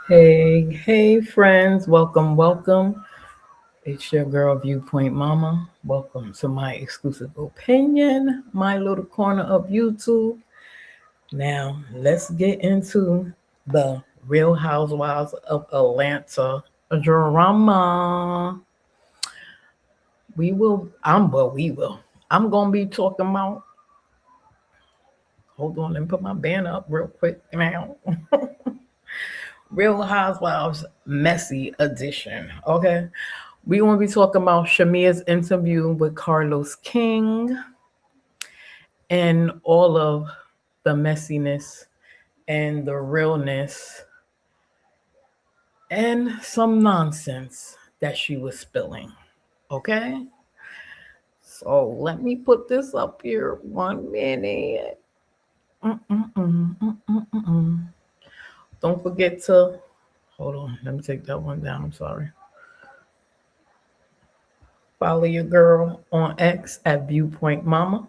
Hey, friends, welcome. It's your girl, Viewpoint Mama. Welcome to my exclusive opinion, my little corner of YouTube. Now, let's get into the Real Housewives of Atlanta drama. We will. I'm going to be talking about, hold on, let me put my banner up real quick now. Real Housewives Messy Edition. Okay. We're going to be talking about Shamea's interview with Carlos King and all of the messiness and the realness and some nonsense that she was spilling. Okay. So let me put this up here 1 minute. Don't forget to hold on. Let me take that one down. I'm sorry. Follow your girl on X at ViewpointMama.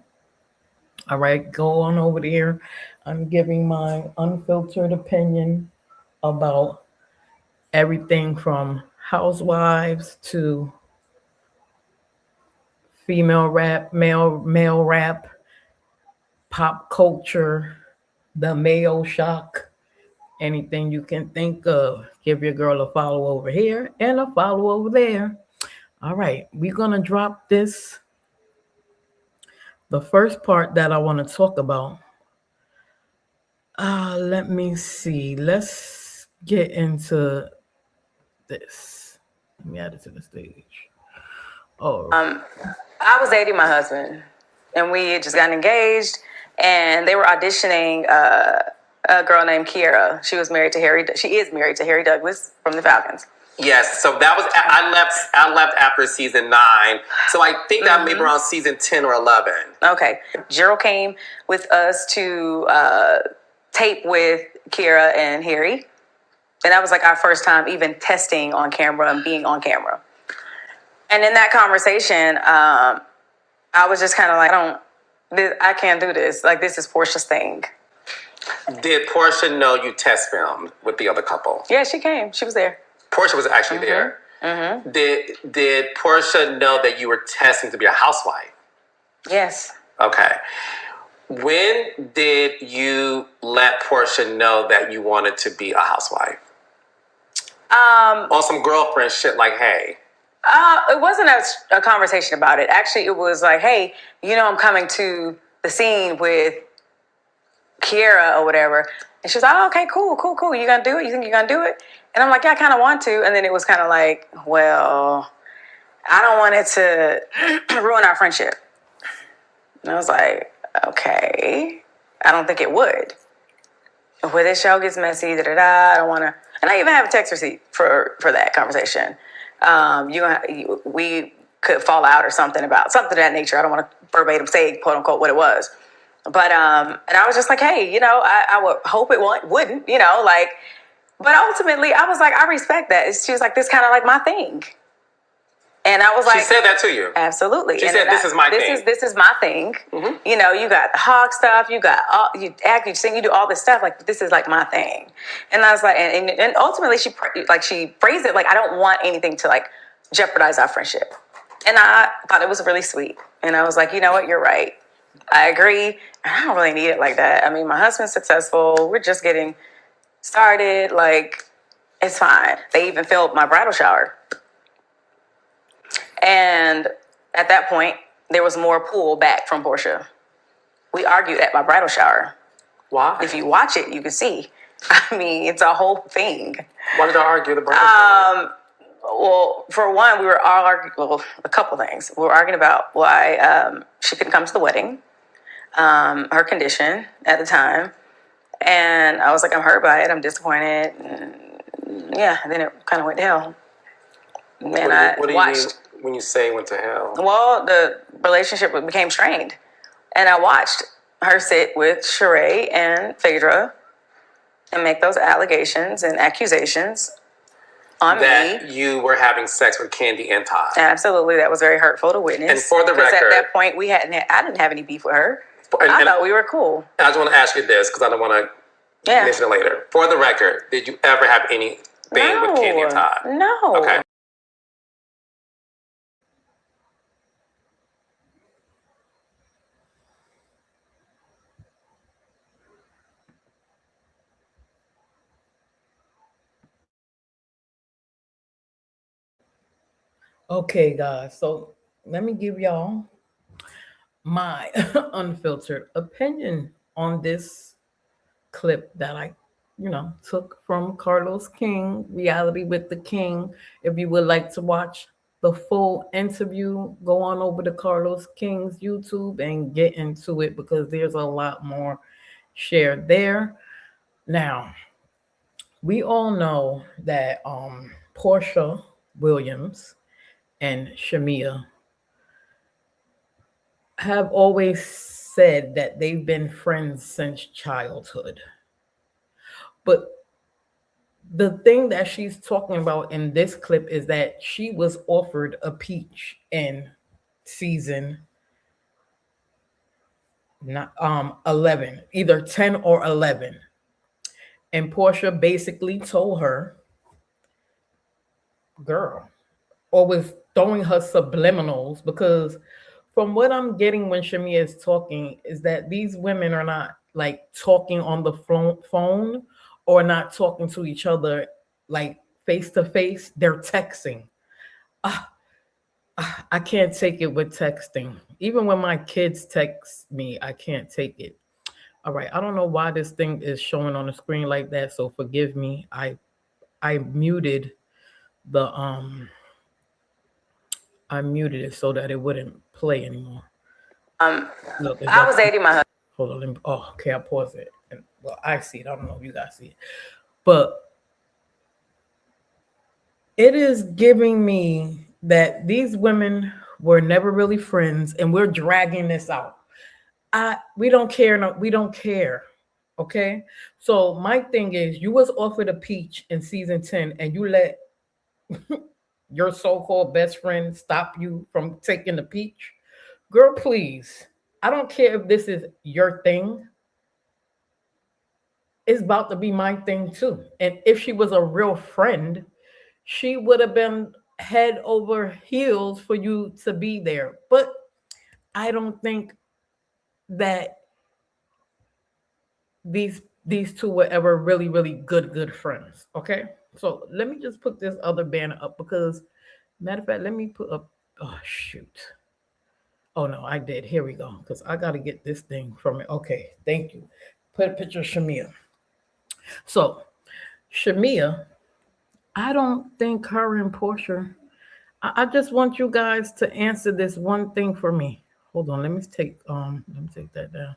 All right, go on over there. I'm giving my unfiltered opinion about everything from housewives to female rap, male rap, pop culture, the Mayo shock, anything you can think of. Give your girl a follow over here and a follow over there. All right, we're gonna drop this. The first part that I want to talk about. Let me see. Let's get into this. Let me add it to the stage. Oh. I was dating my husband, and we had just gotten engaged, and they were auditioning a girl named Kiera. She is married to Harry Douglas from the Falcons. Yes, so that was I left after season 9. So I think that maybe around season 10 or 11. Okay. Gerald came with us to tape with Kiera and Harry. And that was like our first time even testing on camera and being on camera. And in that conversation, I was just kind of like, I can't do this. Like, this is Portia's thing. Did Portia know you test filmed with the other couple? Yeah, she came. She was there. Portia was actually there. Mm-hmm. Did Portia know that you were testing to be a housewife? Yes. Okay. When did you let Portia know that you wanted to be a housewife? On some girlfriend shit like, hey. It wasn't a conversation about it. Actually, it was like, hey, I'm coming to the scene with Kiera or whatever. And she was like, oh, okay, cool. You gonna do it? You think you're gonna do it? And I'm like, yeah, I kind of want to. And then it was kind of like, well, I don't want it to ruin our friendship. And I was like, okay, I don't think it would. Where this show gets messy, I don't want to. And I even have a text receipt for that conversation. We could fall out or something about something of that nature. I don't want to verbatim say, quote unquote, what it was. But, and I was just like, hey, I would hope it wouldn't, but ultimately I was like, I respect that. She was like, this kind of like my thing. And I was like, she said that to you. Absolutely. She said, this is my thing. This is my thing. Mm-hmm. You got the hog stuff. You got you act, you sing, you do all this stuff. Like, this is like my thing. And I was like, and ultimately she phrased it like, I don't want anything to like jeopardize our friendship. And I thought it was really sweet. And I was like, you know what? You're right. I agree. I don't really need it like that. I mean, my husband's successful. We're just getting started. Like, it's fine. They even filmed my bridal shower. And at that point, there was more pull back from Portia. We argued at my bridal shower. Why? If you watch it, you can see. I mean, it's a whole thing. Why did I argue the bridal shower? Well, for one, we were all arguing, a couple things. We were arguing about why she couldn't come to the wedding, her condition at the time. And I was like, I'm hurt by it. I'm disappointed. And then it kind of went to hell. And what do you mean when you say went to hell? Well, the relationship became strained. And I watched her sit with Sheree and Phaedra and make those allegations and accusations on that me. You were having sex with Candy and Todd. Absolutely. That was very hurtful to witness. And for the record, at that point, I didn't have any beef with her. I thought we were cool. I just want to ask you this because I don't want to mention it later. For the record, did you ever have any being with Kenny and Todd? No. Okay. Okay, guys. So let me give y'all my unfiltered opinion on this clip that I, took from Carlos King, Reality with the King. If you would like to watch the full interview, go on over to Carlos King's YouTube and get into it because there's a lot more shared there. Now, we all know that Portia Williams and Shamea have always said that they've been friends since childhood. But the thing that she's talking about in this clip is that she was offered a peach in season 11, either 10 or 11. And Portia basically told her, girl, or was throwing her subliminals because from what I'm getting when Shamea is talking is that these women are not like talking on the phone or not talking to each other like face to face. They're texting. I can't take it with texting. Even when my kids text me, I can't take it. All right, I don't know why this thing is showing on the screen like that, so forgive me. I muted the I muted it so that it wouldn't play anymore. Look, I was dating my husband. Hold on. Okay, I pause it. And, well, I see it. I don't know if you guys see it. But it is giving me that these women were never really friends and we're dragging this out. We don't care. No, we don't care. Okay. So my thing is you was offered a peach in season 10 and you let your so-called best friend stop you from taking the peach. Girl, please. I don't care if this is your thing. It's about to be my thing too. And if she was a real friend, she would have been head over heels for you to be there. But I don't think that these two were ever really, really good friends. Okay. So let me just put this other banner up because matter of fact, let me put up shoot. Oh no, I did. Here we go. Because I gotta get this thing from it. Okay, thank you. Put a picture of Shamea. So Shamea, I don't think her and Portia. I just want you guys to answer this one thing for me. Hold on, let me take that down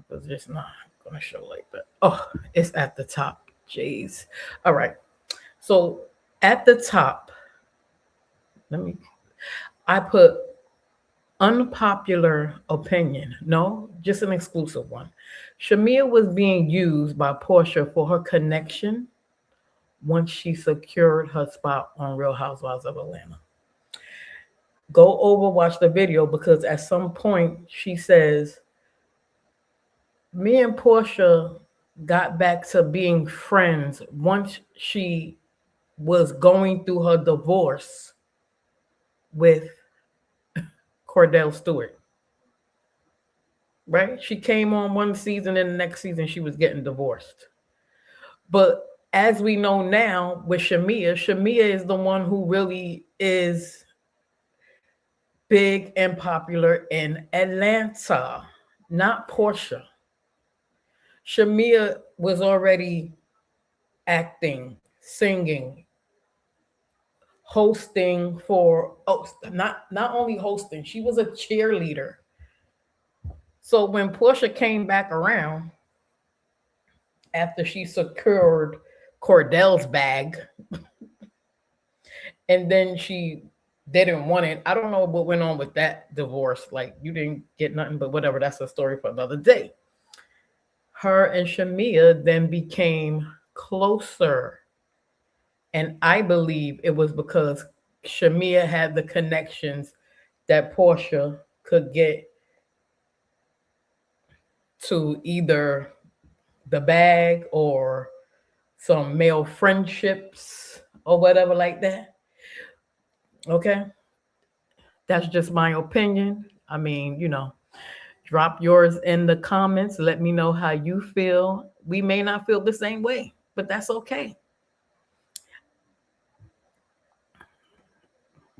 because it's not gonna show like that. Oh, it's at the top. Jeez. All right. So at the top, I put unpopular opinion. No, just an exclusive one. Shamea was being used by Portia for her connection once she secured her spot on Real Housewives of Atlanta. Go over, watch the video because at some point she says, me and Portia got back to being friends once she was going through her divorce with Cordell Stewart. Right? She came on one season and the next season she was getting divorced. But as we know now with Shamea, Shamea is the one who really is big and popular in Atlanta, not Portia. Shamea was already acting, singing, hosting for not only hosting, she was a cheerleader. So when Portia came back around after she secured Cordell's bag, and then she didn't want it. I don't know what went on with that divorce. Like you didn't get nothing, but whatever. That's a story for another day. Her and Shamea then became closer. And I believe it was because Shamea had the connections that Portia could get to either the bag or some male friendships or whatever like that. Okay, that's just my opinion. I mean, drop yours in the comments. Let me know how you feel. We may not feel the same way, but that's okay.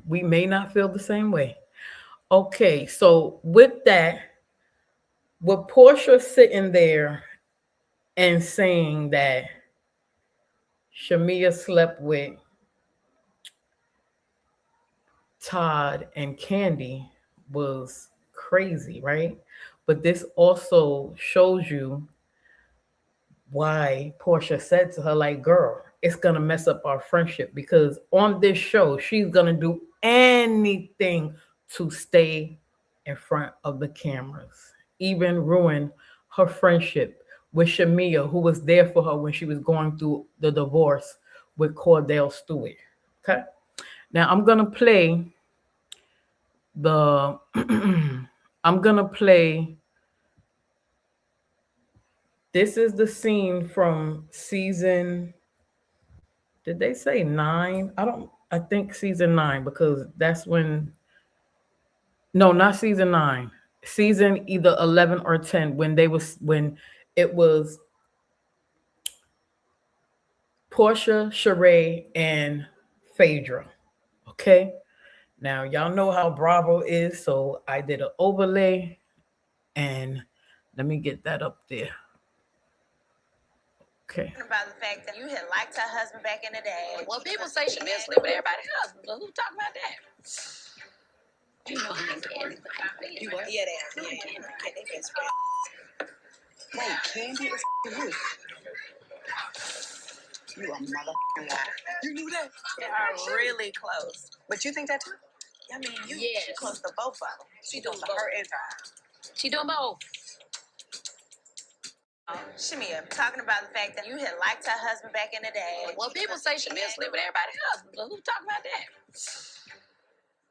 We may not feel the same way. Okay, so with that, with Portia sitting there and saying that Shamea slept with Todd and Candy was crazy, right? But this also shows you why Portia said to her, like, girl, it's gonna mess up our friendship because on this show, she's gonna do anything to stay in front of the cameras, even ruin her friendship with Shamea, who was there for her when she was going through the divorce with Cordell Stewart. Okay. Now the I'm gonna play this is the scene from season, did they say 9? I think season 9 because that's when, no, not season 9. Season either 11 or 10 when it was Portia, Sheree, and Phaedra. Okay? Now y'all know how Bravo is, so I did an overlay and let me get that up there. Okay. About the fact that you had liked her husband back in the day. Well, people say Shamea sleep with everybody's husband, but who talking about that? You know he ain't Candy. You what? Yeah, they are. Yeah, they best friends. Wait, Candy is you. You a motherfucking liar. You knew that? They are really close. But you think that too? I mean, Yes. She's close to both of them. She close doing to both. her and Todd. She doing both. Shamea, talking about the fact that you had liked her husband back in the day. Well, people say Shamea sleep with everybody's husband, but who talking about that?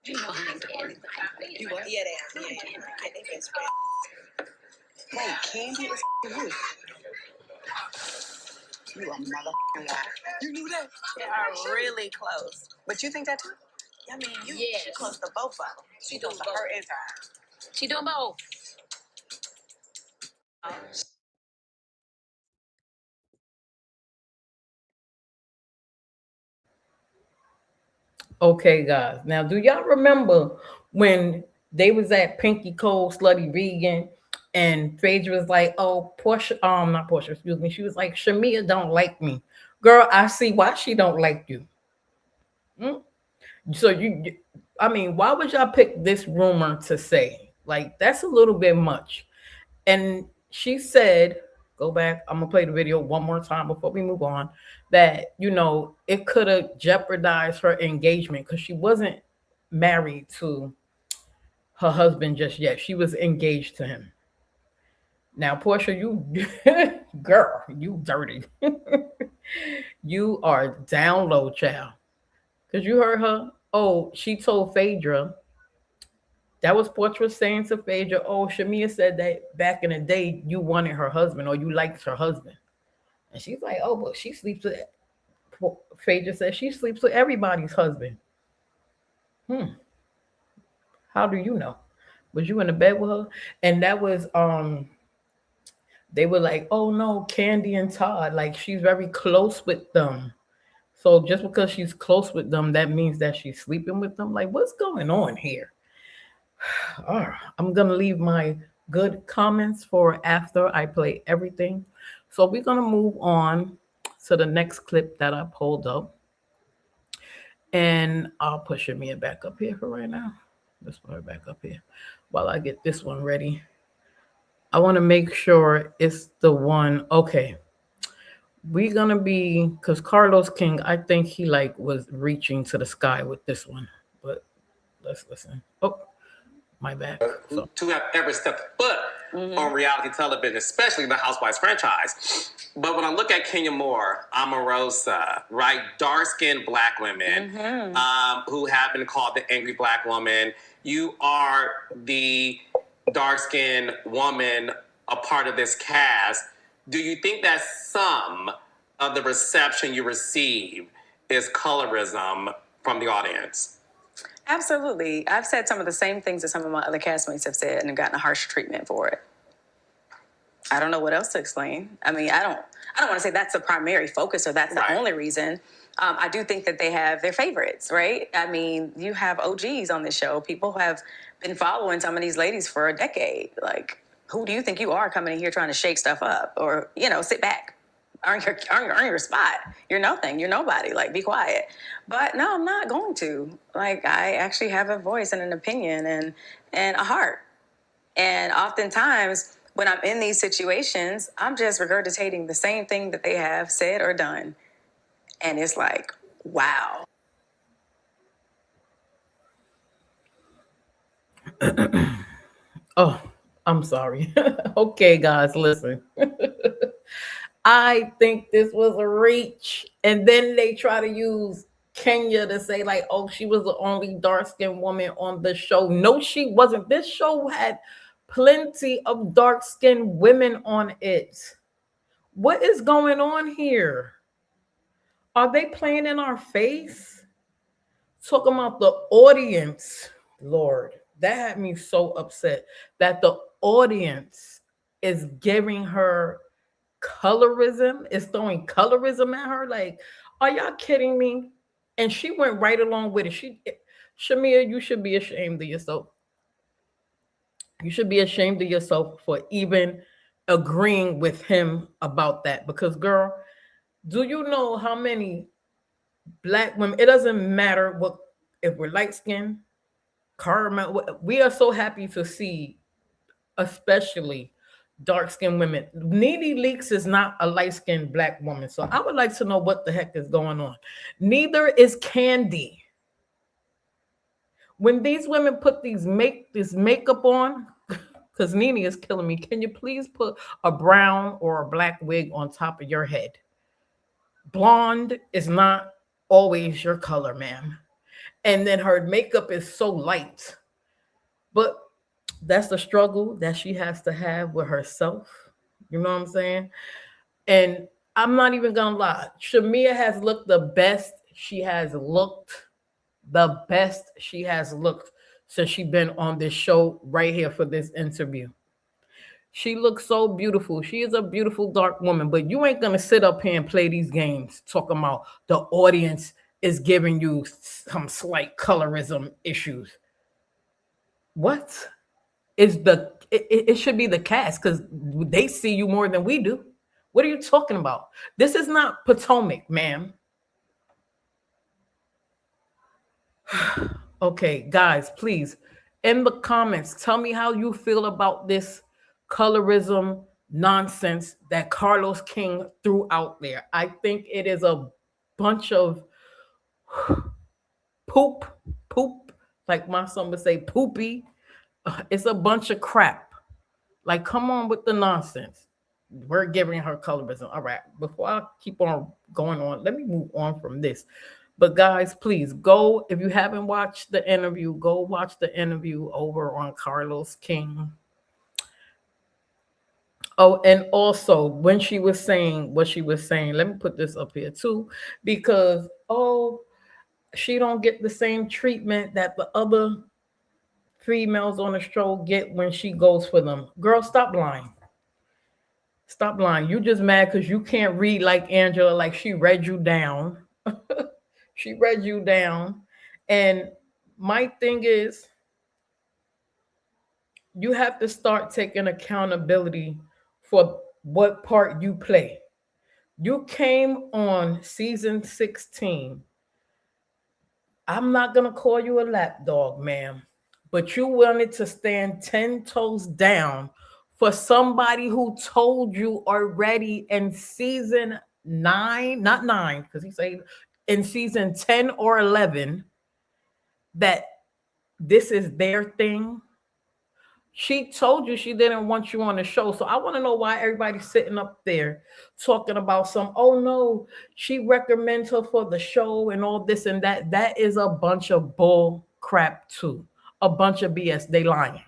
You know he ain't Candy. You what? Yeah, they are. Yeah, they best friends. Wait, Candy is you. You a motherfucking liar. You knew that? They are really close. But you think that too? I mean, Yes. She's close to both of them. She close doing to both. her and Todd. She doing both. Okay, guys. Now, do y'all remember when they was at Pinky Cole, Slutty Vegan, and Phaedra was like, "Oh, Portia, not Portia, excuse me." She was like, "Shamea don't like me, girl. I see why she don't like you." Hmm? So I mean, why would y'all pick this rumor to say? Like, that's a little bit much. And she said, go back, I'm gonna play the video one more time before we move on, that it could have jeopardized her engagement because she wasn't married to her husband just yet. She was engaged to him. Now, Portia, you girl, you dirty. You are down low, child. Because you heard her. Oh, she told Phaedra. That was Portia saying to Phaedra, oh, Shamea said that back in the day you wanted her husband or you liked her husband. And she's like, oh, but she sleeps with, Phaedra said she sleeps with everybody's husband. How do you know? Was you in the bed with her? And that was, they were like, oh no, Candy and Todd, like she's very close with them. So just because she's close with them, that means that she's sleeping with them. Like, what's going on here? All right, I'm gonna leave my good comments for after I play everything. So we're gonna move on to the next clip that I pulled up, and I'll put Shamia back up here for right now. Let's put her back up here while I get this one ready. I want to make sure it's the one. Okay, we're gonna be because Carlos King, I think he like was reaching to the sky with this one, but let's listen. Oh, my bad. So To have ever stepped foot on reality television, especially the Housewives franchise. But when I look at Kenya Moore, Omarosa, right, dark-skinned black women who have been called the angry black woman, you are the dark-skinned woman, a part of this cast. Do you think that some of the reception you receive is colorism from the audience? Absolutely. I've said some of the same things that some of my other castmates have said and gotten a harsh treatment for it. I don't know what else to explain. I mean, I don't want to say that's the primary focus or that's the only reason. I do think that they have their favorites, right? I mean, you have OGs on this show. People who have been following some of these ladies for a decade. Like, who do you think you are coming in here trying to shake stuff up or, sit back? Earn your spot. You're nothing. You're nobody. Like, be quiet. But no, I'm not going to. Like, I actually have a voice and an opinion and a heart. And oftentimes, when I'm in these situations, I'm just regurgitating the same thing that they have said or done. And it's like, wow. Oh, I'm sorry. Okay, guys, listen. I think this was a reach. And then they try to use Kenya to say, like, oh, she was the only dark skinned woman on the show. No, she wasn't. This show had plenty of dark skinned women on it. What is going on here? Are they playing in our face? Talking about the audience, Lord, that had me so upset that the audience is giving her colorism, is throwing colorism at her. Like, are y'all kidding me? And she went right along with it. Shamea, you should be ashamed of yourself. You should be ashamed of yourself for even agreeing with him about that. Because, girl, do you know how many black women? It doesn't matter what if we're light skinned, caramel. We are so happy to see, especially dark skinned women. Needy Leaks is not a light skinned black woman, so I would like to know what the heck is going on. Neither is Candy. When these women put this makeup on, because Nene is killing me. Can you please put a brown or a black wig on top of your head? Blonde is not always your color, ma'am. And then her makeup is so light. But that's the struggle that she has to have with herself. You know what I'm saying? And I'm not even gonna lie. Shamea has looked the best she has looked. The best she has looked since she's been on this show right here for this interview. She looks so beautiful. She is a beautiful dark woman, but you ain't gonna sit up here and play these games talking about the audience is giving you some slight colorism issues. What is it should be the cast because they see you more than we do. What are you talking about? This is not Potomac, ma'am. Okay, guys, please, in the comments, tell me how you feel about this colorism nonsense that Carlos King threw out there. I think it is a bunch of poop, like my son would say, poopy. It's a bunch of crap. Like, come on with the nonsense. We're giving her colorism. All right, before I keep on going on, let me move on from this. But guys, please go. If you haven't watched the interview, go watch the interview over on Carlos King. Oh, and also when she was saying what she was saying, let me put this up here too, because she don't get the same treatment that the other females on the show get when she goes for them. Girl, stop lying. Stop lying. You just mad because you can't read like Angela, like she read you down. She read you down. And my thing is, you have to start taking accountability for what part you play. You came on season 16. I'm not going to call you a lapdog, ma'am, but you wanted to stand 10 toes down for somebody who told you already in season 9, not 9, because he said in season 10 or 11 that this is their thing. She told you she didn't want you on the show. So I want to know why everybody's sitting up there talking about oh no, she recommends her for the show and all this and that. That is a bunch of bull crap too. A bunch of BS. They lying.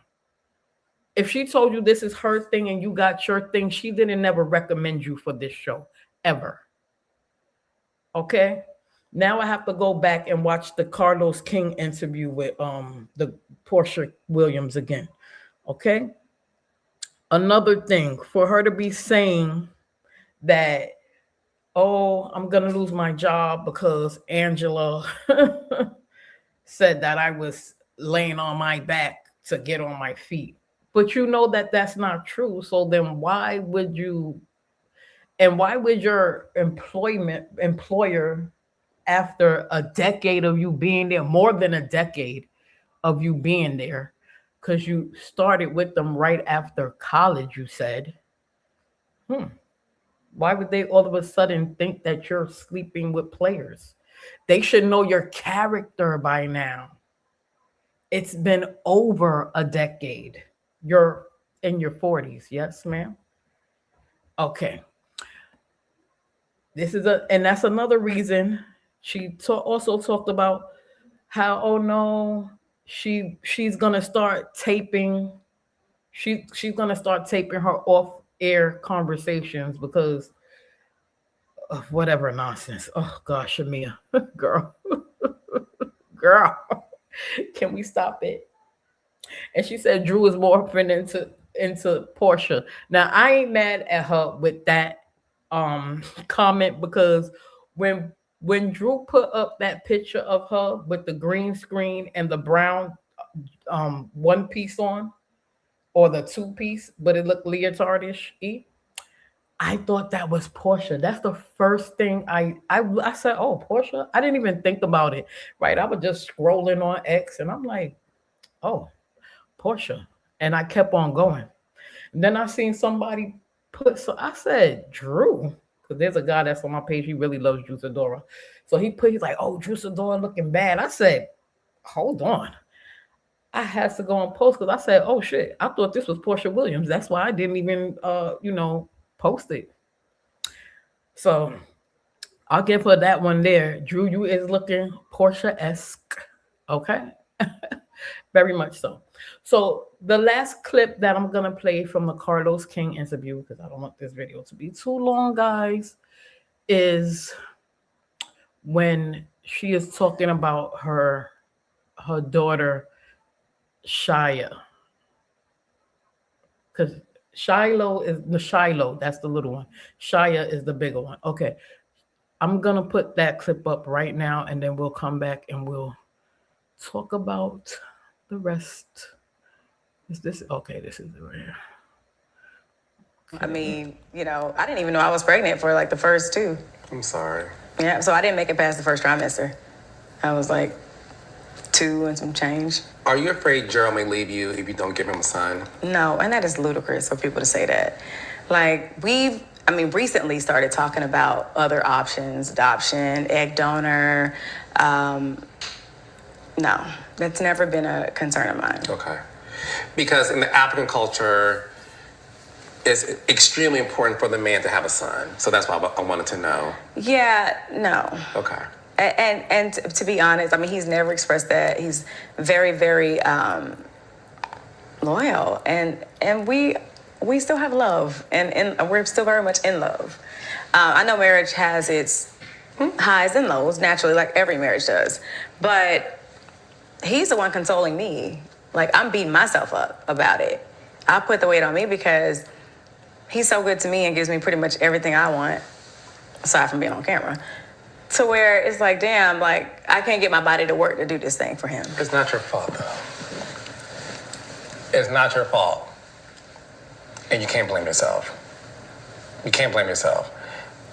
If she told you this is her thing and you got your thing, she didn't never recommend you for this show ever. Okay. Now I have to go back and watch the Carlos King interview with the Portia Williams again. Okay. Another thing for her to be saying that, oh, I'm gonna lose my job because Angela said that I was laying on my back to get on my feet. But you know that that's not true. So then why would you, and why would your employer, after a decade of you being there, more than a decade of you being there, because you started with them right after college, you said, why would they all of a sudden think that you're sleeping with players? They should know your character by now. It's been over a decade. You're in your 40s. Yes, ma'am? Okay. And that's another reason also talked about how, oh no, she's gonna start taping. She's gonna start taping her off air conversations because of whatever nonsense. Oh gosh, Shamea, girl, girl, can we stop it? And she said Drew is morphing into Portia. Now I ain't mad at her with that comment, because when Drew put up that picture of her with the green screen and the brown one piece on, or the two piece, but it looked leotardish. I thought that was Portia. That's the first thing I said. Oh, Portia. I didn't even think about it. Right. I was just scrolling on X and I'm like, oh, Portia. And I kept on going. And then I seen somebody so I said, Drew. Because there's a guy that's on my page. He really loves Drew Sidora. So he's like, oh, Drew Sidora looking bad. I said, hold on. I had to go and post because I said, oh shit, I thought this was Portia Williams. That's why I didn't even post it. So I'll give her that one there. Drew, you is looking Portia-esque. Okay. Very much so. So the last clip that I'm gonna play from the Carlos King interview, because I don't want this video to be too long, guys, is when she is talking about her daughter Shia. Because Shiloh, that's the little one. Shia is the bigger one. Okay. I'm gonna put that clip up right now and then we'll come back and we'll talk about the rest. Is this okay? This is it right here. I mean, I didn't even know I was pregnant for like the first two. I'm sorry. Yeah, so I didn't make it past the first trimester. I was like 2 and some change. Are you afraid Gerald may leave you if you don't give him a son? No, and that is ludicrous for people to say that. Like, recently started talking about other options, adoption, egg donor. No, that's never been a concern of mine. Okay. Because in the African culture, it's extremely important for the man to have a son. So that's why I wanted to know. Yeah, no. Okay. And to be honest, he's never expressed that. He's very, very loyal, and we still have love, and we're still very much in love. I know marriage has its highs and lows, naturally, like every marriage does. But he's the one consoling me. Like, I'm beating myself up about it. I put the weight on me because he's so good to me and gives me pretty much everything I want, aside from being on camera. To where it's like, damn, like, I can't get my body to work to do this thing for him. It's not your fault, though. It's not your fault. And you can't blame yourself. You can't blame yourself.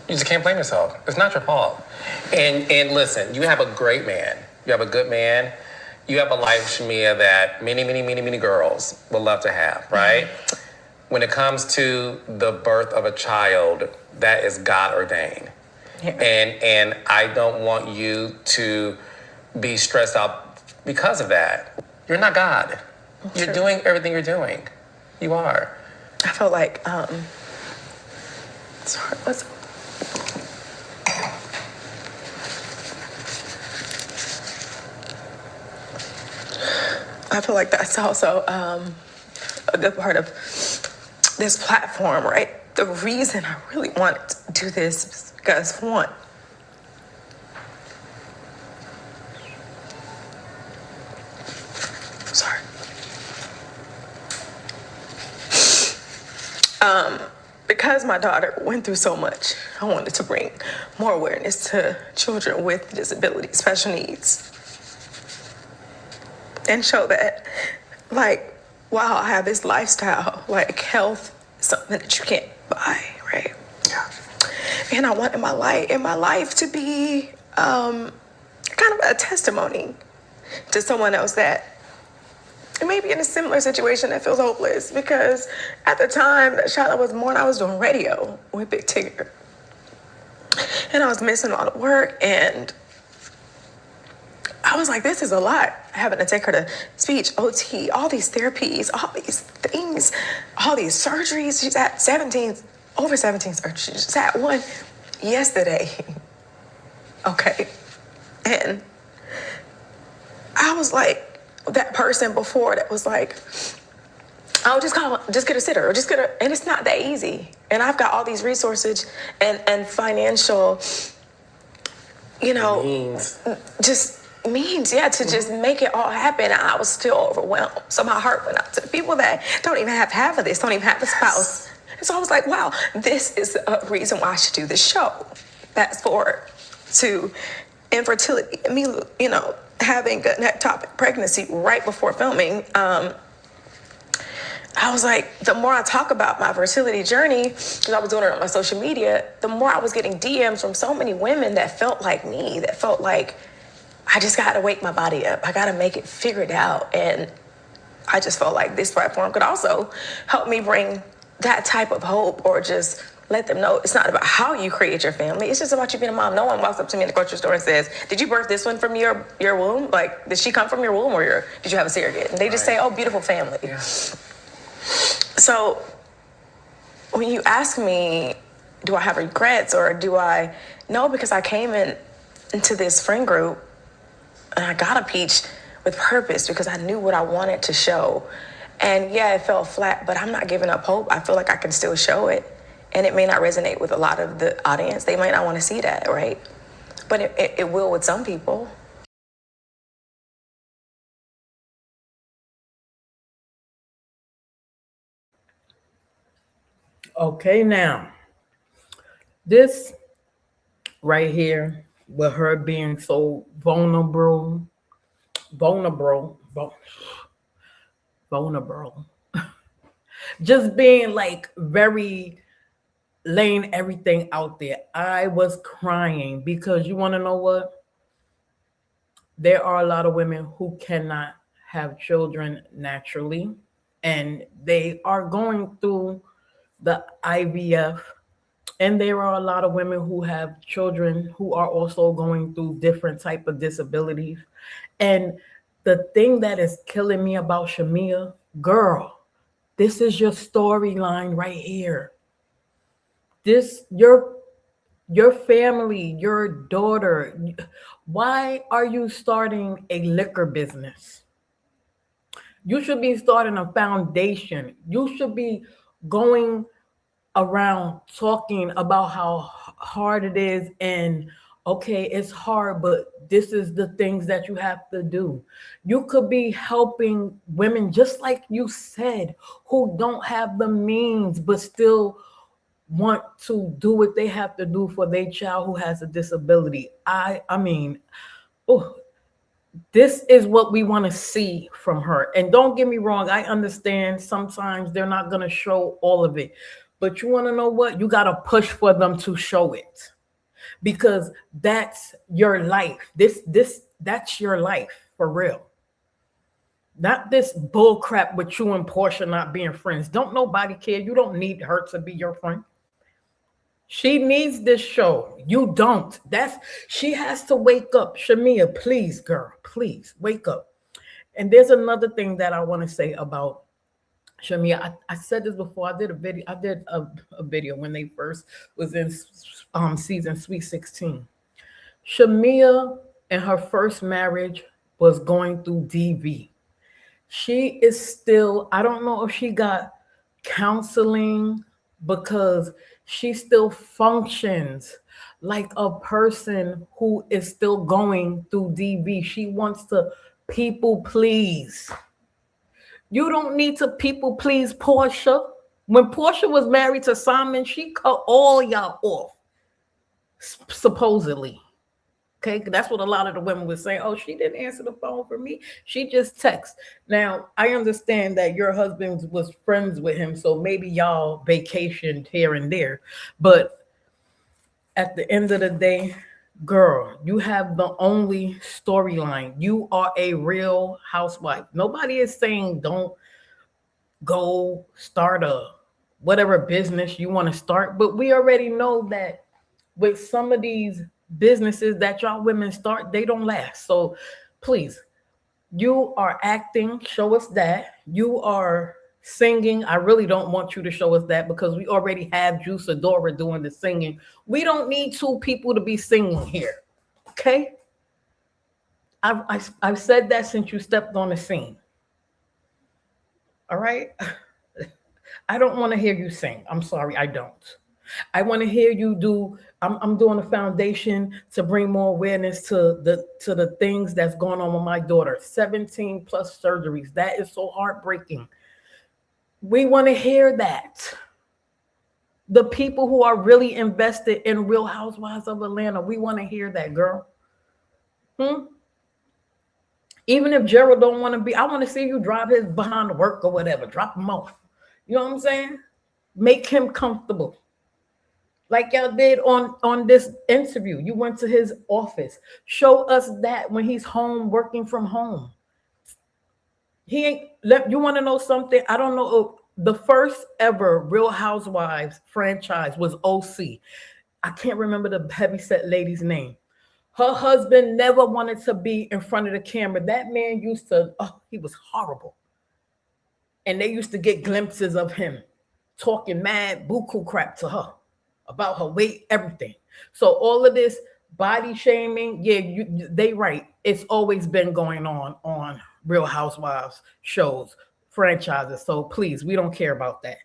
You just can't blame yourself. It's not your fault. And listen, you have a great man. You have a good man. You have a life, Shamea, that many girls would love to have, right? Mm-hmm. When it comes to the birth of a child, that is God ordained. Yeah. And I don't want you to be stressed out because of that. You're not God. Sure. You're doing everything you're doing. You are. I feel like, sorry, I feel like that's also a good part of this platform, right? The reason I really wanted to do this is because, one, Because my daughter went through so much, I wanted to bring more awareness to children with disabilities, special needs, and show that, like, wow, I have this lifestyle, like health is something that you can't buy, right? Yeah. And I wanted my life to be kind of a testimony to someone else that may be in a similar situation that feels hopeless. Because at the time that Charlotte was born, I was doing radio with Big Tigger, and I was missing a lot of work, and I was like, this is a lot. Having to take her to speech, OT, all these therapies, all these things, all these surgeries. She's at 17, over 17 surgeries. She's had one yesterday. Okay. And I was like that person before that was like, oh, just get a sitter, or just get a, and it's not that easy. And I've got all these resources and financial, just means, to just make it all happen. And I was still overwhelmed. So my heart went out to the people that don't even have half of this, don't even have a spouse. And so I was like, wow, this is a reason why I should do this show. Fast forward to infertility, me, having an ectopic pregnancy right before filming. I was like, the more I talk about my fertility journey, because I was doing it on my social media, the more I was getting DMs from so many women that felt like me, that felt like, I just got to wake my body up. I got to make it figured out. And I just felt like this platform could also help me bring that type of hope, or just let them know it's not about how you create your family. It's just about you being a mom. No one walks up to me in the grocery store and says, did you birth this one from your womb? Like, did she come from your womb, or did you have a surrogate? And they just say, oh, beautiful family. Yeah. So when you ask me, do I have regrets, or do I? No, because I came into this friend group and I got a peach with purpose, because I knew what I wanted to show. And it fell flat, but I'm not giving up hope. I feel like I can still show it. And it may not resonate with a lot of the audience. They might not want to see that, right? But it will with some people. Okay, now, this right here, with her being so vulnerable, just being like very, laying everything out there. I was crying, because you want to know what? There are a lot of women who cannot have children naturally, and they are going through the IVF. And there are a lot of women who have children who are also going through different type of disabilities. And the thing that is killing me about Shamea, girl, this is your storyline right here. This your family, your daughter. Why are you starting a liquor business? You should be starting a foundation. You should be going around talking about how hard it is, and okay, it's hard, but this is the things that you have to do. You could be helping women, just like you said, who don't have the means but still want to do what they have to do for their child who has a disability. I mean, oh, this is what we want to see from her. And don't get me wrong, I understand sometimes they're not going to show all of it. But you want to know what? You got to push for them to show it, because that's your life. That's your life for real. Not this bull crap with you and Portia not being friends. Don't nobody care. You don't need her to be your friend. She needs this show. You don't. She has to wake up. Shamea, please, girl, please wake up. And there's another thing that I want to say about Shamea. I said this before. I did a video when they first was in season Sweet 16. Shamea in her first marriage was going through DV. She is still, I don't know if she got counseling, because she still functions like a person who is still going through DV. She wants to people please. You don't need to people please Portia. When Portia was married to Simon, she cut all y'all off, supposedly. Okay, that's what a lot of the women were saying. Oh, she didn't answer the phone for me. She just texts. Now, I understand that your husband was friends with him, so maybe y'all vacationed here and there. But at the end of the day, girl, you have the only storyline. You are a real housewife. Nobody is saying don't go start a whatever business you want to start, but we already know that with some of these businesses that y'all women start, they don't last. So please, you are acting, show us that. You are singing. I really don't want you to show us that because we already have Juice Adora doing the singing. We don't need two people to be singing here. Okay? I've said that since you stepped on the scene. All right? I don't want to hear you sing. I'm sorry, I don't. I want to hear you do. I'm doing a foundation to bring more awareness to the things that's going on with my daughter. 17 plus surgeries. That is so heartbreaking. We want to hear that. The people who are really invested in Real Housewives of Atlanta, we want to hear that, girl. Even if Gerald don't want to be, I want to see you drive his behind to work or whatever. Drop him off. You know what I'm saying? Make him comfortable. Like y'all did on this interview. You went to his office. Show us that when he's home, working from home. He ain't, you want to know something? I don't know. The first ever Real Housewives franchise was OC. I can't remember the heavyset lady's name. Her husband never wanted to be in front of the camera. That man used to, he was horrible. And they used to get glimpses of him talking mad buku crap to her about her weight, everything. So all of this body shaming, yeah, they right. It's always been going on Real Housewives shows, franchises. So please, we don't care about that.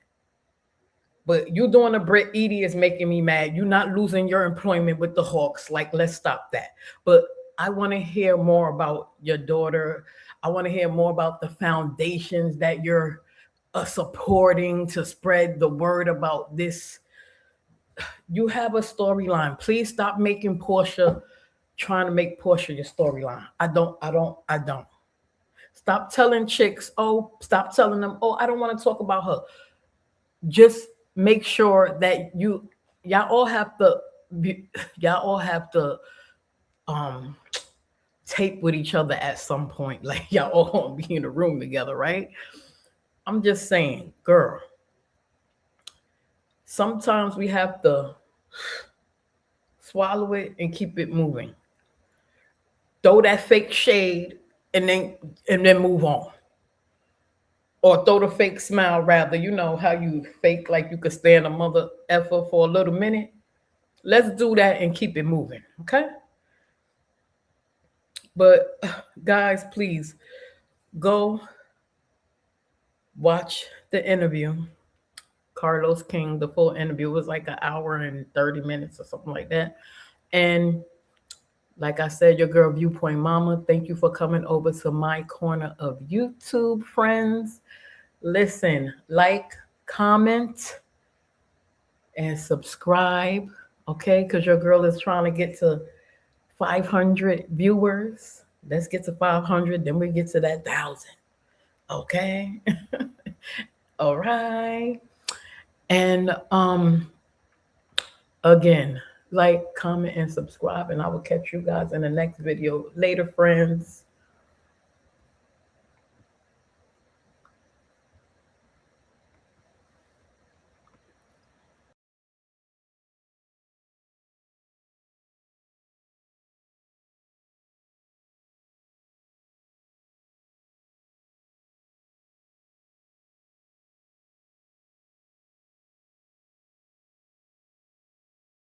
But you doing a Brit Edie is making me mad. You're not losing your employment with the Hawks. Like, let's stop that. But I want to hear more about your daughter. I want to hear more about the foundations that you're supporting to spread the word about this. You have a storyline. Please stop making Portia, trying to make Portia your storyline. I don't. Stop telling chicks, stop telling them, I don't want to talk about her. Just make sure that y'all all have to tape with each other at some point. Like y'all all want to be in a room together, right? I'm just saying, girl, sometimes we have to swallow it and keep it moving. Throw that fake shade and then move on. Or throw the fake smile, rather. You know how you fake like you could stand a mother effer for a little minute? Let's do that and keep it moving, okay? But guys, please go watch the interview. Carlos King, the full interview was like an hour and 30 minutes or something like that. And like I said, your girl Viewpoint Mama, thank you for coming over to my corner of YouTube, friends. Listen, like, comment, and subscribe, okay? Because your girl is trying to get to 500 viewers. Let's get to 500, then we get to that 1,000, okay? All right. And again, like, comment, and subscribe, and I will catch you guys in the next video. Later, friends.